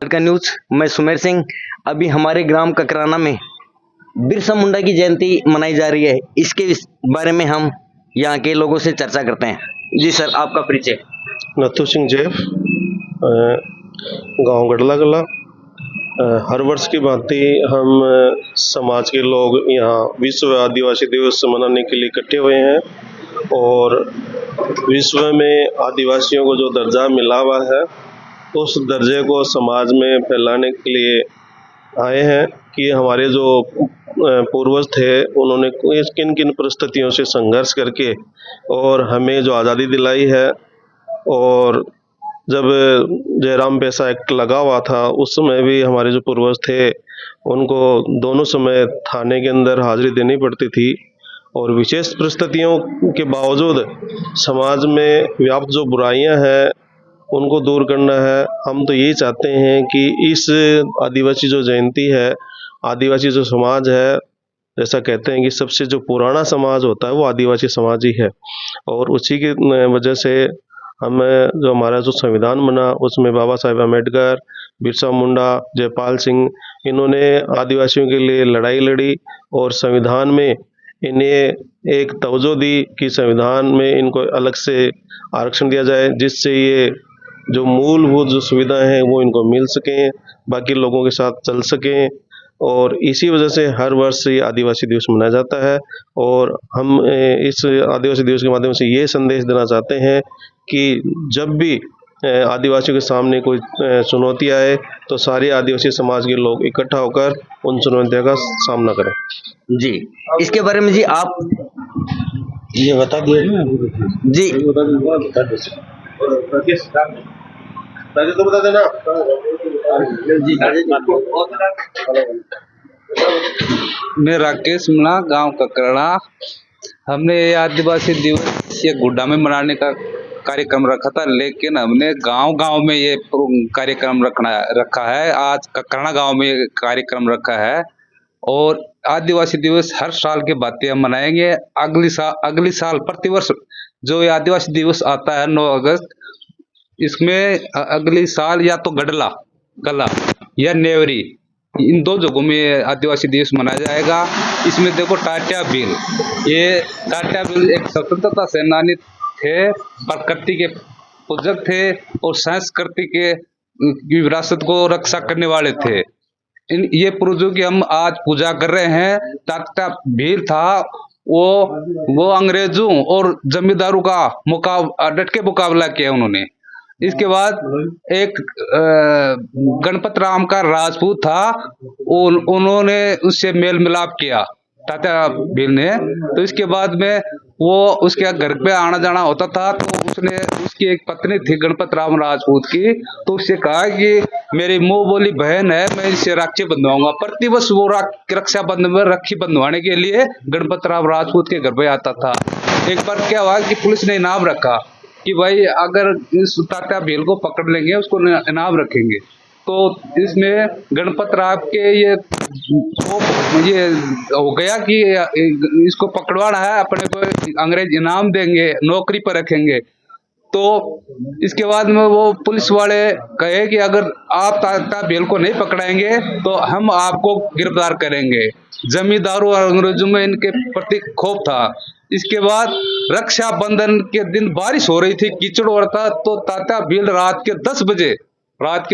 का न्यूज, मैं सुमेर सिंह। अभी हमारे ग्राम ककराना में बिरसा मुंडा की जयंती मनाई जा रही है। इसके बारे में हम यहाँ के लोगों से चर्चा करते हैं। जी सर, आपका परिचय। नथु सिंह जैफ, गांव गड़ला कला। हर वर्ष की भांति हम समाज के लोग यहाँ विश्व आदिवासी दिवस मनाने के लिए इकट्ठे हुए हैं और विश्व में आदिवासियों को जो दर्जा मिला हुआ है उस दर्जे को समाज में फैलाने के लिए आए हैं कि हमारे जो पूर्वज थे उन्होंने किन किन परिस्थितियों से संघर्ष करके और हमें जो आज़ादी दिलाई है। और जब जयराम पैसा एक्ट लगा हुआ था उस समय भी हमारे जो पूर्वज थे उनको दोनों समय थाने के अंदर हाजिरी देनी पड़ती थी और विशेष परिस्थितियों के बावजूद समाज में व्याप्त जो बुराइयां हैं उनको दूर करना है। हम तो यही चाहते हैं कि इस आदिवासी जो जयंती है, आदिवासी जो समाज है, जैसा कहते हैं कि सबसे जो पुराना समाज होता है वो आदिवासी समाज ही है और उसी की वजह से हमें जो हमारा जो संविधान बना उसमें बाबा साहेब अम्बेडकर, बिरसा मुंडा, जयपाल सिंह, इन्होंने आदिवासियों के लिए लड़ाई लड़ी और संविधान में इन्हें एक तवज्जो दी कि संविधान में इनको अलग से आरक्षण दिया जाए जिससे ये जो मूलभूत जो सुविधाएं हैं वो इनको मिल सकें, बाकी लोगों के साथ चल सकें। और इसी वजह से हर वर्ष ये आदिवासी दिवस मनाया जाता है और हम इस आदिवासी दिवस के माध्यम से ये संदेश देना चाहते हैं कि जब भी आदिवासियों के सामने कोई चुनौती आए तो सारे आदिवासी समाज के लोग इकट्ठा होकर उन चुनौतियों का सामना करें। जी, इसके बारे में जी आप ये बता दिए जी। तो बता देना। मैं राकेश मुना, गांव ककराना। हमने ये आदिवासी दिवस ये गुड्डा में मनाने का कार्यक्रम रखा था, लेकिन हमने गांव में ये कार्यक्रम रखा है। आज ककराना गांव में ये कार्यक्रम रखा है और आदिवासी दिवस हर साल के बाद हम मनाएंगे। अगली साल प्रतिवर्ष जो ये आदिवासी दिवस आता है 9 अगस्त, इसमें अगली साल या तो गला या नेवरी, इन 2 जगहों में आदिवासी दिवस मनाया जाएगा। इसमें देखो टाट्या भील, ये टाट्या भील एक स्वतंत्रता सेनानी थे, प्रकृति के पूजक थे और संस्कृति के विरासत को रक्षा करने वाले थे। ये पूर्वजों की हम आज पूजा कर रहे हैं। टाट्या भील था वो अंग्रेजों और जमींदारों का डट के मुकाबला किया उन्होंने। इसके बाद एक गणपत राम का राजपूत था, उन्होंने उससे मेल मिलाप किया टाट्या भील ने। तो इसके बाद में वो उसके घर पे आना जाना होता था तो उसकी एक पत्नी थी गणपत राम राजपूत की, तो उससे कहा कि मेरी मुंह बोली बहन है, मैं इससे राखी बंधवाऊंगा। प्रतिवर्ष वो रक्षा बंधन में राखी बंधवाने के लिए गणपत राम राजपूत के घर पे आता था। एक बार क्या हुआ कि पुलिस ने इनाम रखा कि भाई अगर इस टाट्या भील को पकड़ लेंगे उसको इनाम रखेंगे। तो इसमें गणपत राव के ये हो गया कि इसको पकड़वाना है, अपने को अंग्रेज इनाम देंगे, नौकरी पर रखेंगे। तो इसके बाद में वो पुलिस वाले कहे कि अगर आप टाट्या भील को नहीं पकड़ाएंगे तो हम आपको गिरफ्तार करेंगे। जमींदारों और अंग्रेजों में इनके प्रति खौफ था। इसके बाद रक्षाबंधन के दिन बारिश हो रही थी, कीचड़ हो रहा था, तो टाट्या भील रात के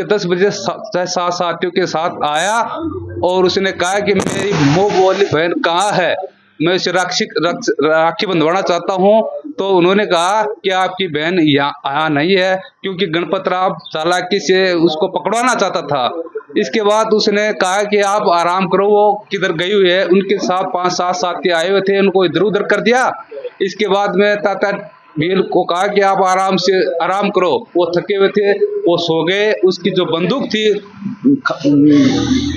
10 बजे 7 साथियों के साथ आया और उसने कहा कि मेरी मुंह बोली बहन कहाँ है, मैं इसे राखी बंधवाना चाहता हूँ। तो उन्होंने कहा कि आपकी बहन यहाँ नहीं है, क्योंकि गणपत राव चालाकी से उसको पकड़वाना चाहता था। इसके बाद उसने कहा कि आप आराम करो, वो किधर गई हुई है। उनके साथ 5-7 साथी आए हुए थे, उनको इधर उधर कर दिया। इसके बाद में टाट्या भील को कहा कि आप आराम करो, वो थके हुए थे, वो सो गए। उसकी जो बंदूक थी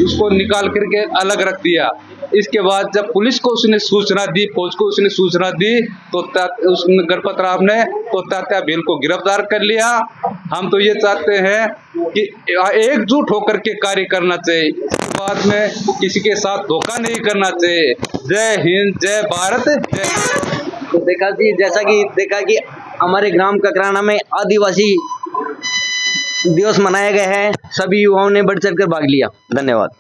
उसको निकाल करके अलग रख दिया। इसके बाद जब पुलिस को उसने सूचना दी, फौज को उसने सूचना दी, तो उसने गणपत राव ने तो टाट्या भील को गिरफ्तार कर लिया। हम तो ये चाहते हैं कि एकजुट होकर के कार्य करना चाहिए, बाद में किसी के साथ धोखा नहीं करना चाहिए। जय हिंद, जय भारत, जय तो देखा जी, जैसा कि देखा कि हमारे ग्राम ककराना में आदिवासी दिवस मनाया गया है, सभी युवाओं ने बढ़ चढ़कर भाग लिया। धन्यवाद।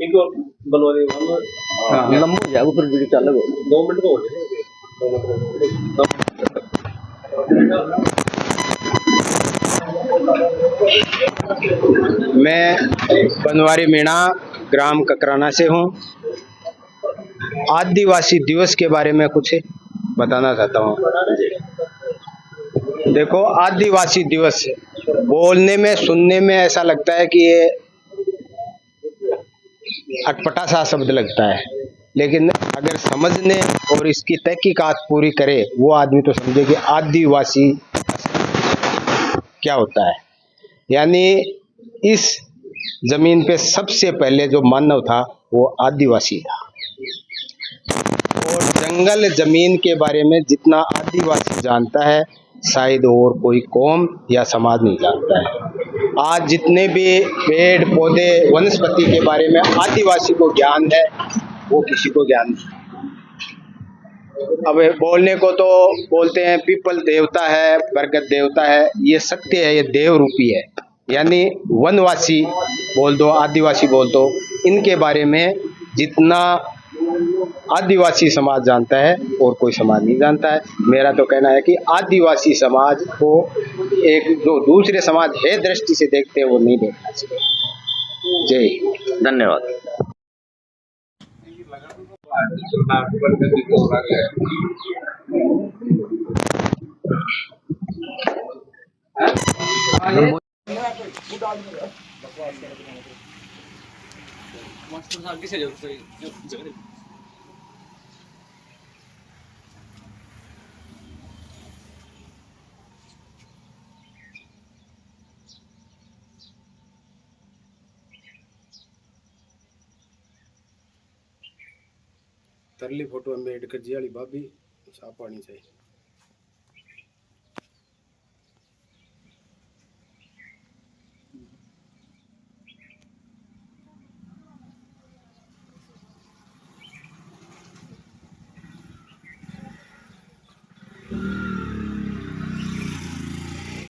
एक और बनवा दे लंबू जाए ऊपर वीडियो चालू हो। 2 मिनट का हो जाए। मैं बनवारी मीणा ग्राम ककराना से हूँ। आदिवासी दिवस के बारे में कुछ बताना चाहता हूँ। देखो, आदिवासी दिवस बोलने में सुनने में ऐसा लगता है कि ये अटपटा सा शब्द लगता है, लेकिन अगर समझने और इसकी तहकीकात पूरी करे वो आदमी तो समझे कि आदिवासी क्या होता है। यानी इस जमीन पे सबसे पहले जो मानव था वो आदिवासी था, और जंगल जमीन के बारे में जितना आदिवासी जानता है शायद और कोई कौम या समाज नहीं जानता है। आज जितने भी पेड़ पौधे वनस्पति के बारे में आदिवासी को ज्ञान है वो किसी को ज्ञान नहीं। अब बोलने को तो बोलते हैं पीपल देवता है, बरगद देवता है, ये सत्य है, ये देव रूपी है। यानी वनवासी बोल दो, आदिवासी बोल दो, इनके बारे में जितना आदिवासी समाज जानता है और कोई समाज नहीं जानता है। मेरा तो कहना है कि आदिवासी समाज को एक जो दूसरे समाज है दृष्टि से देखते हैं वो नहीं देखना चाहिए। जय हिंद। धन्यवाद। तरली फोटो अम्बेडकर जी वाली भाभी छाप पानी चाहिए।